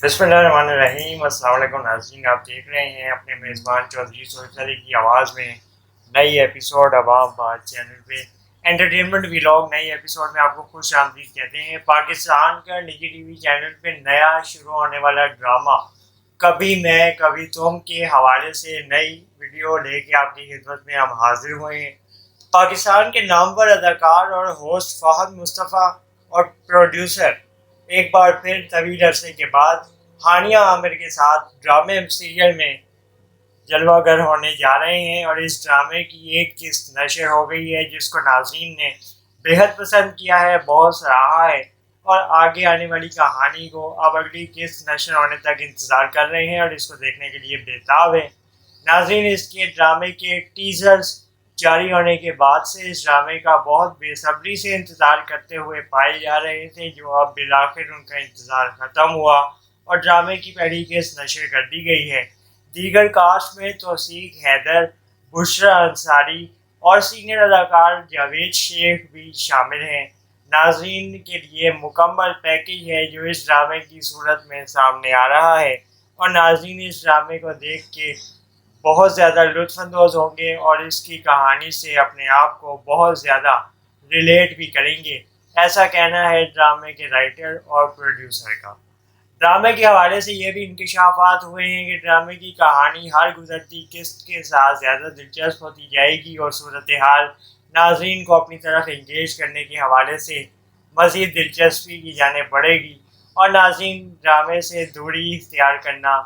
بسم اللہ الرحمن الرحیم۔ السلام علیکم ناظرین، آپ دیکھ رہے ہیں اپنے میزبان چودھری سہیل علی کی آواز میں نئی ایپیسوڈ عوام بات چینل پہ انٹرٹینمنٹ ولاگ۔ نئی ایپیسوڈ میں آپ کو خوش آمدید کہتے ہیں۔ پاکستان کا نجی ٹی وی چینل پہ نیا شروع ہونے والا ڈرامہ کبھی میں کبھی تم کے حوالے سے نئی ویڈیو لے کے آپ کی خدمت میں ہم حاضر ہوئے ہیں۔ پاکستان کے نامور اداکار اور ہوسٹ فہد مصطفیٰ اور پروڈیوسر ایک بار پھر طویل عرصے کے بعد ہانیہ عامر کے ساتھ ڈرامے سیریل میں جلوہ گر ہونے جا رہے ہیں، اور اس ڈرامے کی ایک قسط نشر ہو گئی ہے جس کو ناظرین نے بےحد پسند کیا ہے، بہت سراہا ہے، اور آگے آنے والی کہانی کو اب اگلی قسط نشر ہونے تک انتظار کر رہے ہیں اور اس کو دیکھنے کے لیے بےتاب ہیں۔ ناظرین، اس کے ڈرامے کے ٹیزرز جاری ہونے کے بعد سے اس ڈرامے کا بہت بے صبری سے انتظار کرتے ہوئے پائے جا رہے تھے، جو اب بالآخر ان کا انتظار ختم ہوا اور ڈرامے کی پہلی قسط نشر کر دی گئی ہے۔ دیگر کاسٹ میں توثیق حیدر، بشرا انصاری اور سینئر اداکار جاوید شیخ بھی شامل ہیں۔ ناظرین کے لیے مکمل پیکیج ہے جو اس ڈرامے کی صورت میں سامنے آ رہا ہے، اور ناظرین اس ڈرامے کو دیکھ کے بہت زیادہ لطف اندوز ہوں گے اور اس کی کہانی سے اپنے آپ کو بہت زیادہ ریلیٹ بھی کریں گے، ایسا کہنا ہے ڈرامے کے رائٹر اور پروڈیوسر کا۔ ڈرامے کے حوالے سے یہ بھی انکشافات ہوئے ہیں کہ ڈرامے کی کہانی ہر گزرتی قسط کے ساتھ زیادہ دلچسپ ہوتی جائے گی اور صورتحال ناظرین کو اپنی طرف انگیج کرنے کے حوالے سے مزید دلچسپی کی جانب بڑھے گی، اور ناظرین ڈرامے سے دوری اختیار کرنا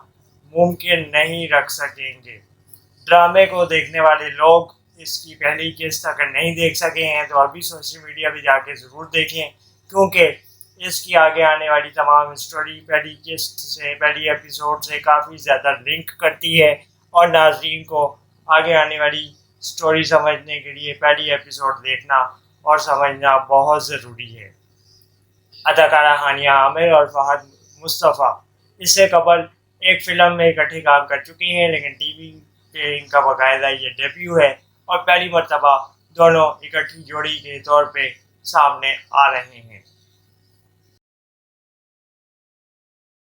ممکن نہیں رکھ سکیں گے۔ ڈرامے کو دیکھنے والے لوگ اس کی پہلی قسط اگر نہیں دیکھ سکے ہیں تو ابھی سوشل میڈیا پہ جا کے ضرور دیکھیں، کیونکہ اس کی آگے آنے والی تمام اسٹوری پہلی قسط سے، پہلی ایپیسوڈ سے کافی زیادہ لنک کرتی ہے، اور ناظرین کو آگے آنے والی اسٹوری سمجھنے کے لیے پہلی ایپیسوڈ دیکھنا اور سمجھنا بہت ضروری ہے۔ اداکارہ ہانیہ عامر اور فہد مصطفیٰ اس سے قبل ایک فلم میں اکٹھے کام کر چکے ہیں، لیکن ٹی وی پہ ان کا باقاعدہ یہ ڈیبیو ہے اور پہلی مرتبہ دونوں اکٹھی جوڑی کے طور پہ سامنے آ رہے ہیں۔